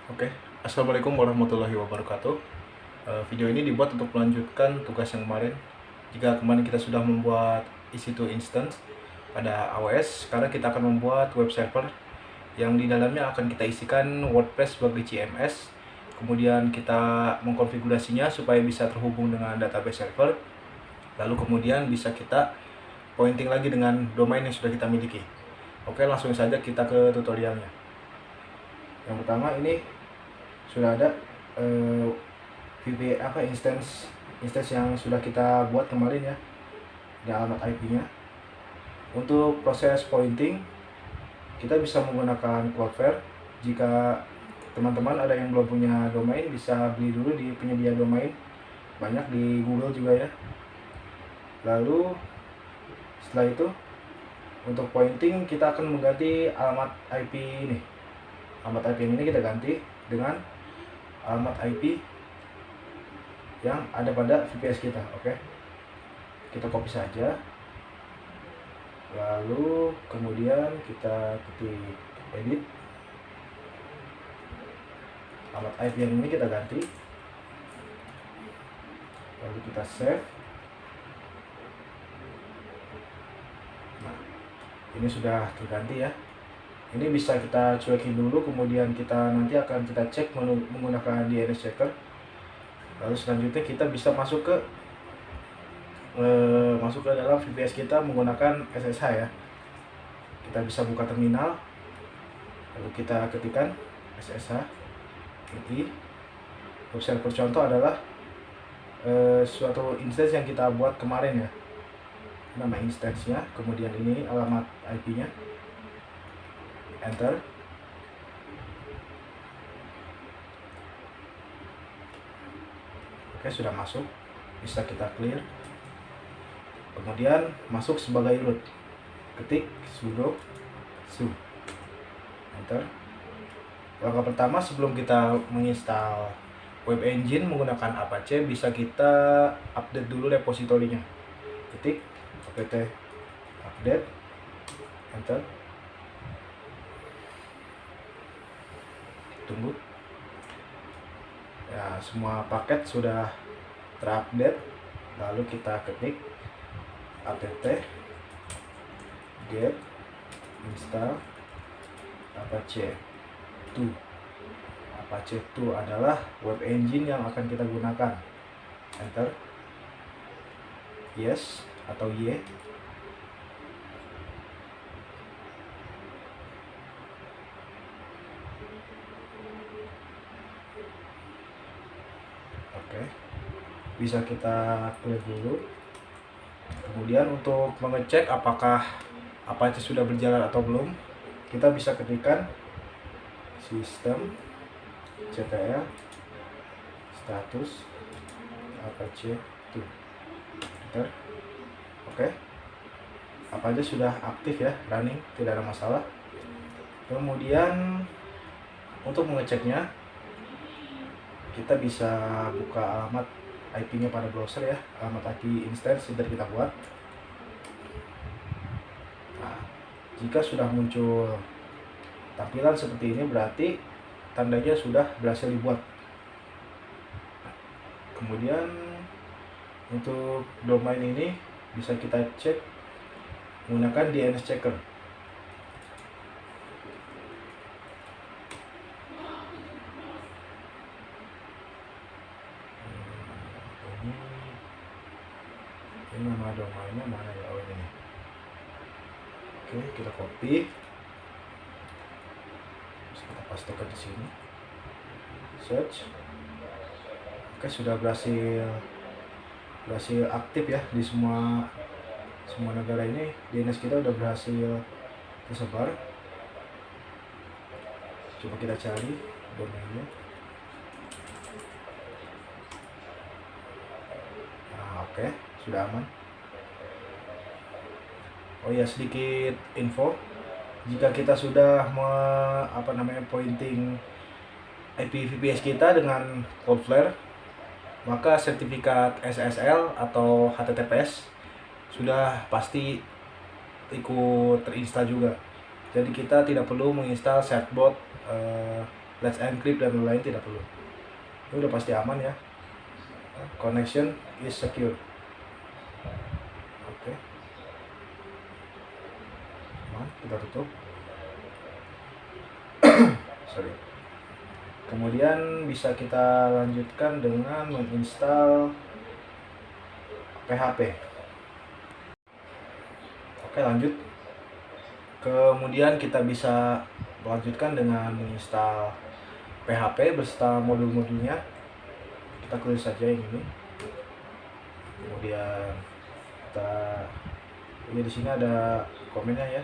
Oke, Assalamualaikum warahmatullahi wabarakatuh. Video ini dibuat untuk melanjutkan tugas yang kemarin. Jika kemarin kita sudah membuat EC2 instance pada AWS, sekarang kita akan membuat web server yang di dalamnya akan kita isikan WordPress sebagai CMS. Kemudian kita mengkonfigurasinya supaya bisa terhubung dengan database server. Lalu kemudian bisa kita pointing lagi dengan domain yang sudah kita miliki. Oke, langsung saja kita ke tutorialnya. Yang pertama ini sudah ada instance yang sudah kita buat kemarin ya, di alamat IP-nya. Untuk proses pointing kita bisa menggunakan Cloudflare. Jika teman-teman ada yang belum punya domain, bisa beli dulu di penyedia domain, banyak di Google juga ya. Lalu setelah itu untuk pointing kita akan mengganti alamat IP ini. Alamat IP ini kita ganti dengan alamat IP yang ada pada VPS kita. Oke, kita copy saja, lalu kemudian kita ketik edit, alamat IP yang ini kita ganti, lalu kita save. Nah, ini sudah terganti ya. Ini bisa kita cuekin dulu, kemudian kita nanti akan kita cek menggunakan DNS checker. Lalu selanjutnya kita bisa masuk ke dalam VPS kita menggunakan SSH ya. Kita bisa buka terminal, lalu kita ketikkan SSH ini. Web server contoh adalah suatu instance yang kita buat kemarin ya, nama instance-nya, kemudian ini alamat IP-nya, enter. Oke, sudah masuk, bisa kita clear. Kemudian masuk sebagai root, ketik sudo su, enter. Langkah pertama sebelum kita menginstal web engine menggunakan Apache, bisa kita update dulu repositorinya. Ketik apt update, enter. Tunggu ya, semua paket sudah terupdate. Lalu kita ketik apt get install apache 2. Apache 2 adalah web engine yang akan kita gunakan. Enter, yes atau y. Oke, bisa kita clear dulu. Kemudian untuk mengecek apakah Apache sudah berjalan atau belum, kita bisa ketikkan sistem ctl status Apache 2. Enter. Oke, Apache sudah aktif ya, running, tidak ada masalah. Kemudian untuk mengeceknya kita bisa buka alamat IP-nya pada browser ya, alamat IP instance yang kita buat. Nah, jika sudah muncul tampilan seperti ini, berarti tandanya sudah berhasil dibuat. Kemudian untuk domain ini bisa kita cek menggunakan DNS checker. Ini nama domainnya mana ya? Oh ini. Oke, kita copy, kita pastekan di sini, search. Oke, sudah berhasil aktif ya di semua negara ini. DNS kita udah berhasil tersebar. Coba kita cari domainnya. Nah, oke, sudah aman. Oh ya, sedikit info, jika kita sudah pointing IP VPS kita dengan Cloudflare, maka sertifikat SSL atau HTTPS sudah pasti ikut terinstall juga. Jadi kita tidak perlu menginstal certbot let's encrypt dan lain-lain tidak perlu. Ini udah pasti aman ya. Connection is secure. Oke. Aman, kita tutup. Sorry. Kemudian bisa kita lanjutkan dengan menginstal PHP. Oke, lanjut. Kemudian kita bisa melanjutkan dengan menginstal PHP beserta modul-modulnya. Kita klik saja yang ini. Kemudian kita di sini ada komennya ya.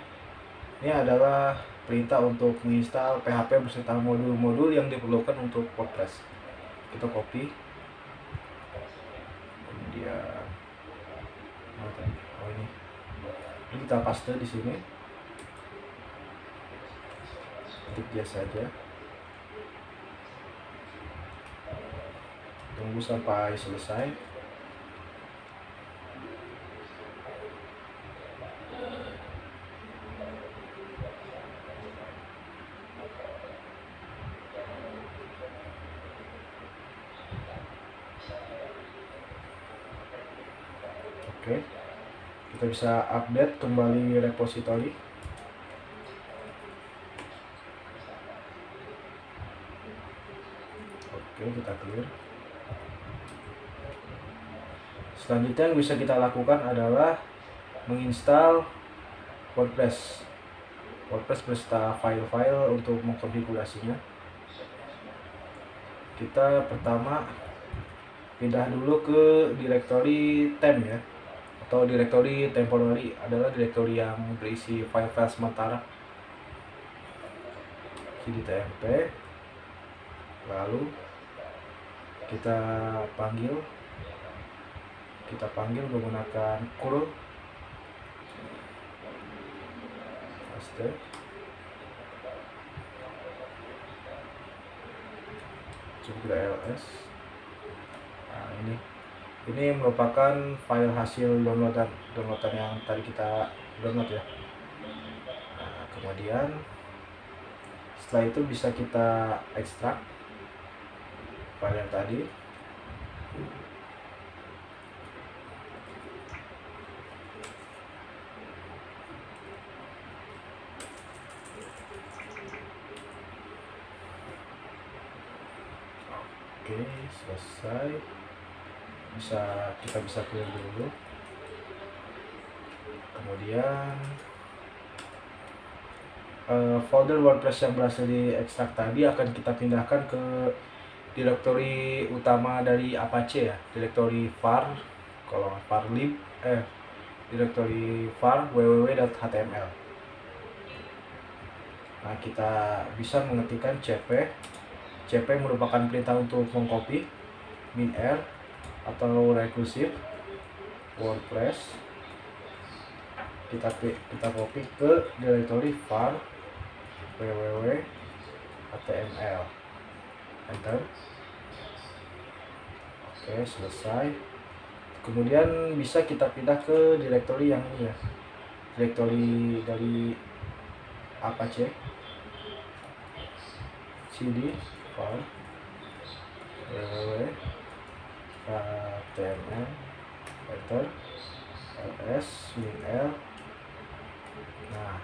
Ini adalah perintah untuk menginstal PHP beserta modul-modul yang diperlukan untuk WordPress. Kita copy. Kemudian ini kita paste di sini. Ketik dia saja. Tunggu sampai selesai. Oke, kita bisa update kembali repository. Oke, kita clear. Selanjutnya yang bisa kita lakukan adalah menginstal WordPress beserta file-file untuk mengkonfigurasinya. Kita pertama pindah dulu ke directory temp ya, atau directory temporary, adalah directory yang berisi file-file sementara. Cd tmp, lalu kita panggil menggunakan curl paste. Coba ls. Nah, ini merupakan file hasil downloadan yang tadi kita download ya. Nah, kemudian setelah itu bisa kita ekstrak file yang tadi. Oke, selesai. Kita bisa clear dulu. Kemudian folder WordPress yang berhasil diekstrak tadi akan kita pindahkan ke directory utama dari Apache ya, directory var, kalau varlib, directory var www.html. Nah, kita bisa mengetikkan cp merupakan perintah untuk mengcopy min-r atau recursive WordPress. Kita copy ke directory var www.html, enter. Oke, selesai. Kemudian bisa kita pindah ke directory yang ini ya, directory dari Apache. cd var www.html, enter, ls min-l. Nah,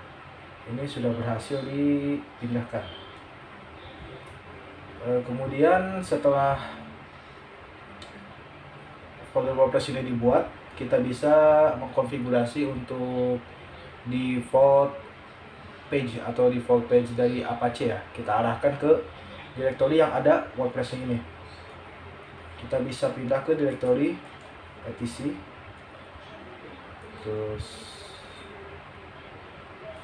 ini sudah berhasil dipindahkan. Kemudian setelah folder WordPress ini dibuat, kita bisa mengkonfigurasi untuk default page atau default page dari Apache ya. Kita arahkan ke directory yang ada WordPress ini. Kita bisa pindah ke directory etc, terus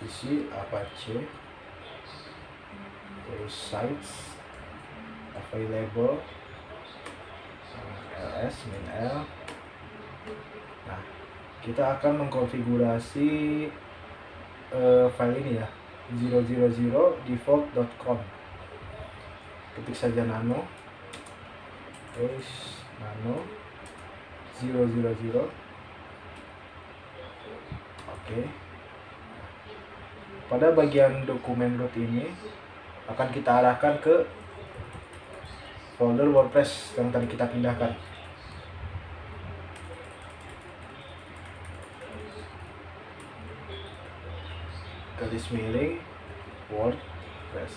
isi Apache, terus sites, available, ls min-l. Nah, kita akan mengkonfigurasi file ini ya, 000 default.com. Ketik saja nano nano 000. Oke. Pada bagian dokumen root ini akan kita arahkan ke folder WordPress yang tadi kita pindahkan. Garis miring WordPress.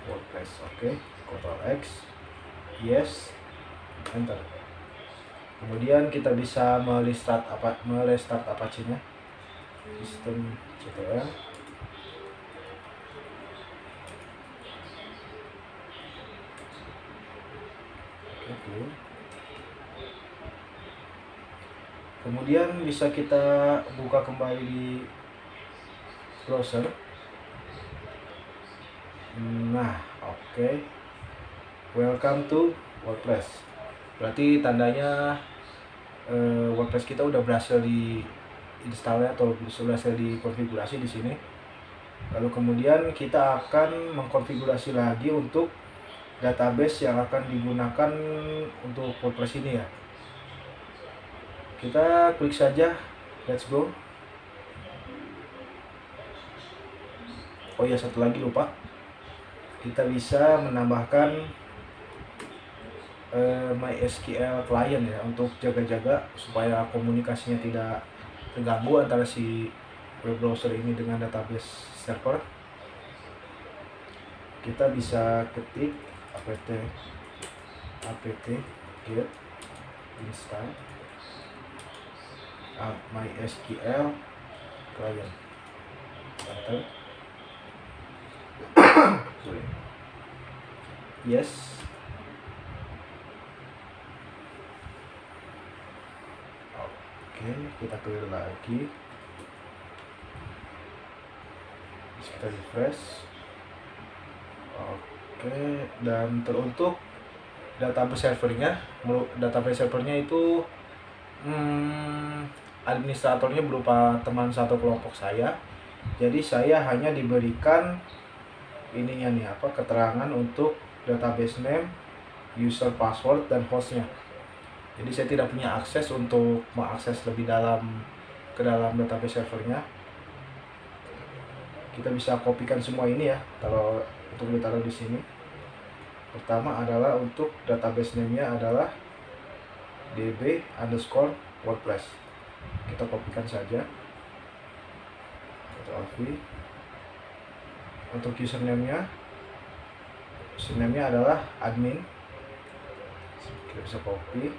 Oke, Ctrl X, yes, enter. Kemudian kita bisa merestart Apache-nya, sistem ctl. Oke. Kemudian bisa kita buka kembali di browser. Nah, oke. Welcome to WordPress. Berarti tandanya WordPress kita udah berhasil di install atau berhasil dikonfigurasi di sini. Lalu kemudian kita akan mengkonfigurasi lagi untuk database yang akan digunakan untuk WordPress ini ya. Kita klik saja, let's go. Oh ya, satu lagi lupa. Kita bisa menambahkan MySQL client ya, untuk jaga-jaga supaya komunikasinya tidak terganggu antara si web browser ini dengan database server. Kita bisa ketik apt get install MySQL client, enter. Yes. Oke, kita clear lagi. Kita refresh. Oke, dan teruntuk database servernya itu administratornya berupa teman satu kelompok saya. Jadi saya hanya diberikan ininya nih, keterangan untuk database name, user password, dan hostnya. Jadi saya tidak punya akses untuk mengakses lebih dalam ke dalam database servernya. Kita bisa kopikan semua ini ya, kalau untuk ditaruh di sini. Pertama adalah untuk database name-nya adalah db_WordPress. Kita kopikan saja. Ctrl V. Untuk username-nya adalah admin. Kita bisa copy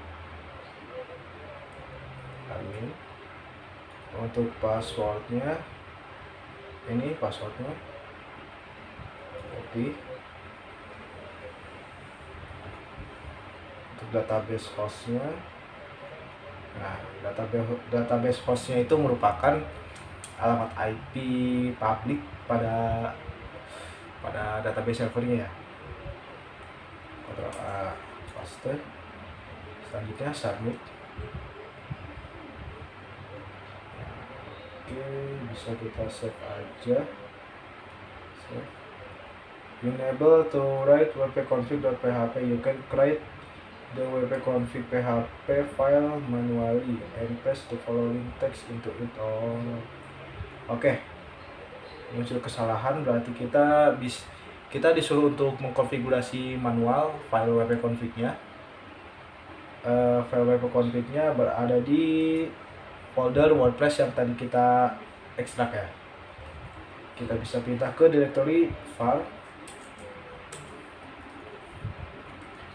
admin. Untuk passwordnya, ini passwordnya, copy. Untuk database hostnya, nah database hostnya itu merupakan alamat IP publik pada database servernya ya. Ctrl A, paste. Selanjutnya submit. Oke, bisa kita save aja. Save. Enable to write wp-config.php. You can create the wp-config php file manually and paste the following text into it. Oke. Muncul kesalahan, berarti kita disuruh untuk mengkonfigurasi manual file wp-config-nya. File wp-config-nya berada di folder WordPress yang tadi kita ekstrak ya. Kita bisa pindah ke directory file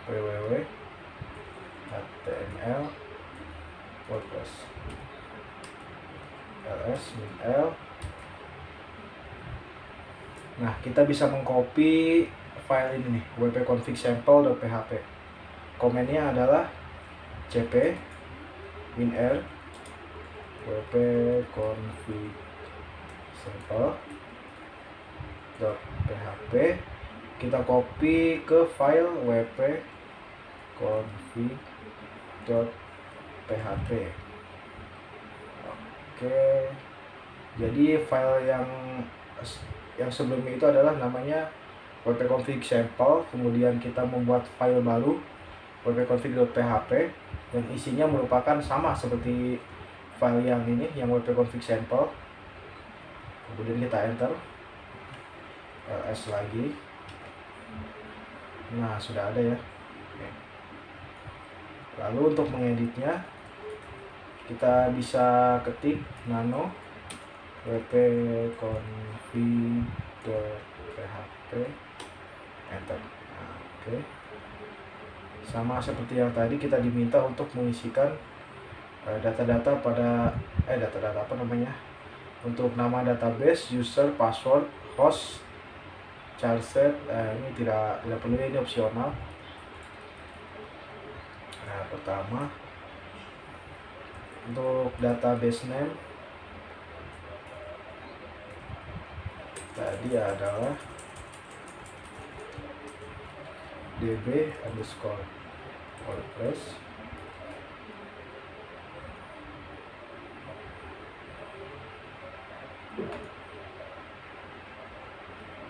www.html WordPress ls-l. Nah, kita bisa mengcopy file ini nih, wp-config sample.php. Komennya adalah cp winr wp-config sample.php. Kita copy ke file wp-config.php. Oke. Jadi file yang sebelumnya itu adalah namanya wp-config sample, kemudian kita membuat file baru wp-config.php yang isinya merupakan sama seperti file yang ini, yang wp-config sample. Kemudian kita enter. ls lagi. Nah, sudah ada ya. Lalu untuk mengeditnya kita bisa ketik nano wp-config.php, enter. Nah, oke. Sama seperti yang tadi, kita diminta untuk mengisikan data-data pada data-data apa namanya, untuk nama database, user, password, host, child set. Ini tidak perlu, ini opsional. Nah, pertama untuk database name tadi adalah db_wordpress.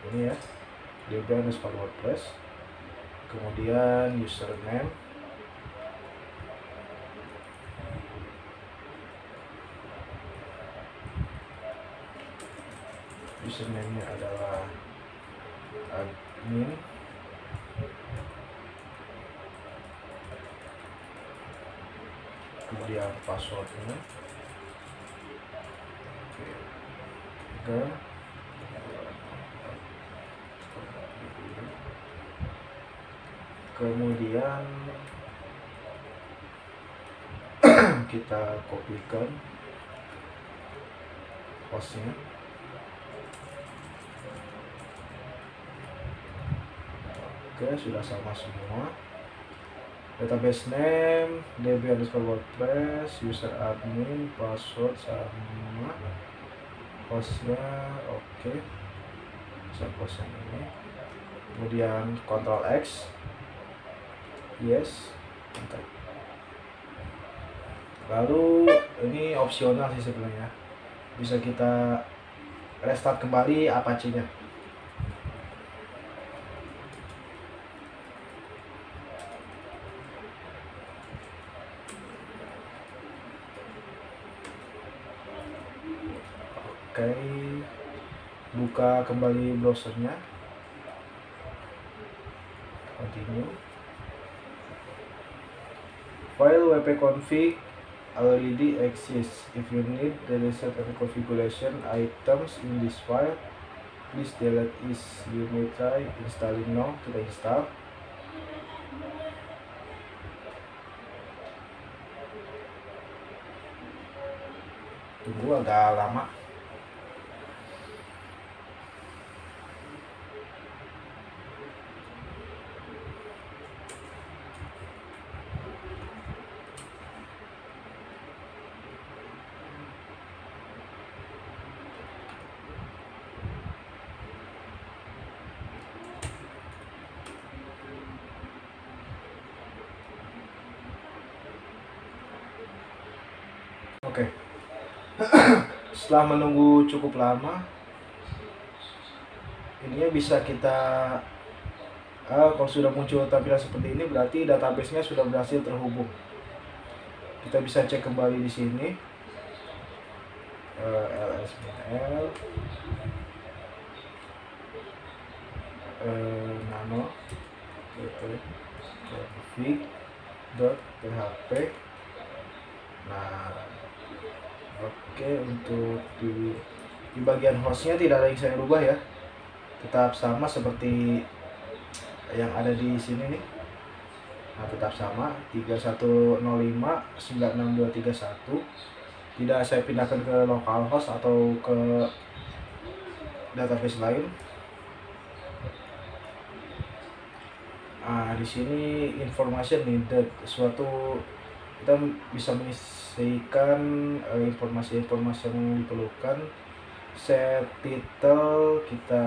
Ini ya, db_wordpress. Kemudian username, username-nya adalah admin. Kemudian passwordnya kemudian kita kopikan hostnya. Oke, sudah sama semua. Database name db_wordpress, user admin, password sama, hostnya oke. Hostnya ini. Kemudian Ctrl X, yes, enter. Lalu ini opsional sih sebenarnya, bisa kita restart kembali Apache-nya. Oke, buka kembali browsernya, continue. File wp-config already exists. If you need the reset and configuration items in this file, please delete it. You may try installing now. Kita install. Tunggu agak lama. Oke. Setelah menunggu cukup lama, ininya bisa kita kalau sudah muncul tampilan seperti ini, berarti database-nya sudah berhasil terhubung. Kita bisa cek kembali di sini, ls-l nano wp-config.php. Nah, oke, untuk di bagian hostnya tidak ada yang saya rubah ya, tetap sama seperti yang ada di sini nih. Nah, tetap sama 3105.96231. Tidak saya pindahkan ke localhost atau ke database lain. Nah, di sini information needed, suatu kita bisa mengisikan informasi-informasi yang diperlukan. Set title kita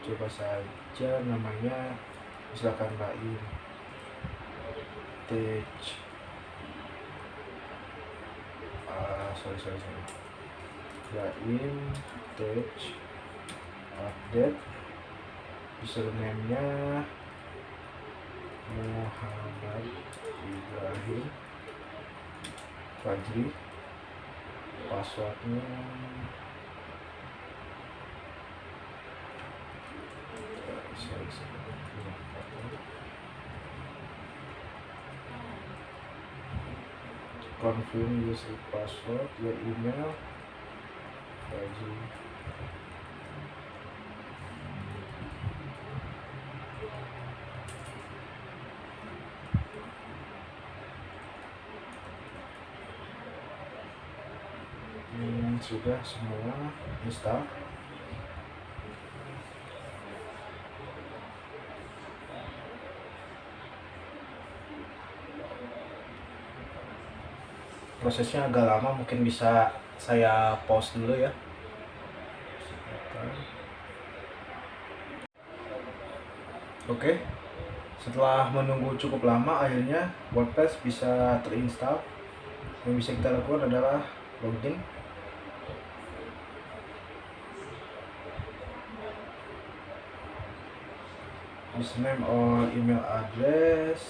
coba saja namanya, misalkan lain teach lain teach update. Username-nya Muhammad Ibrahim Fajri. Passwordnya confirm user password, your email, sudah semua install. Prosesnya agak lama, mungkin bisa saya pause dulu ya. Oke, setelah menunggu cukup lama, akhirnya WordPress bisa terinstall. Yang bisa kita lakukan adalah login. Username or email address,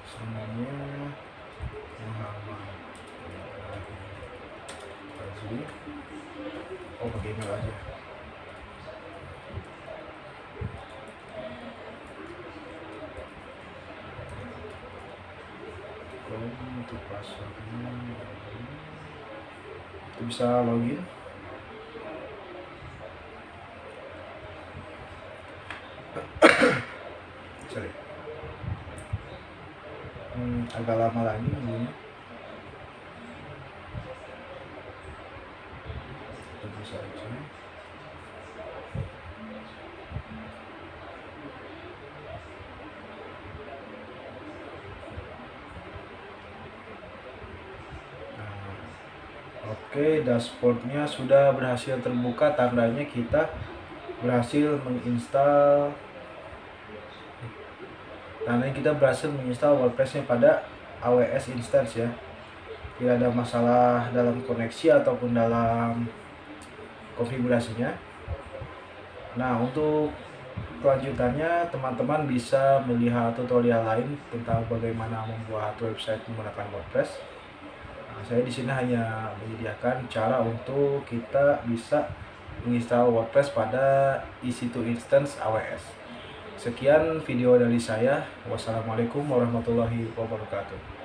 semuanya Muhammad Fazli. Oh, pakai email aja. Untuk passwordnya itu bisa login. Sorry, agak lama lagi nunggunya. Tunggu saja. Oke, dashboardnya sudah berhasil terbuka, tandanya kita berhasil menginstal. Tandanya kita berhasil menginstal WordPress-nya pada AWS instance ya. Tidak ada masalah dalam koneksi ataupun dalam konfigurasinya. Nah, untuk kelanjutannya teman-teman bisa melihat tutorial lain tentang bagaimana membuat website menggunakan WordPress. Nah, saya di sini hanya menyediakan cara untuk kita bisa menginstal WordPress pada EC2 instance AWS. Sekian video dari saya. Wassalamualaikum warahmatullahi wabarakatuh.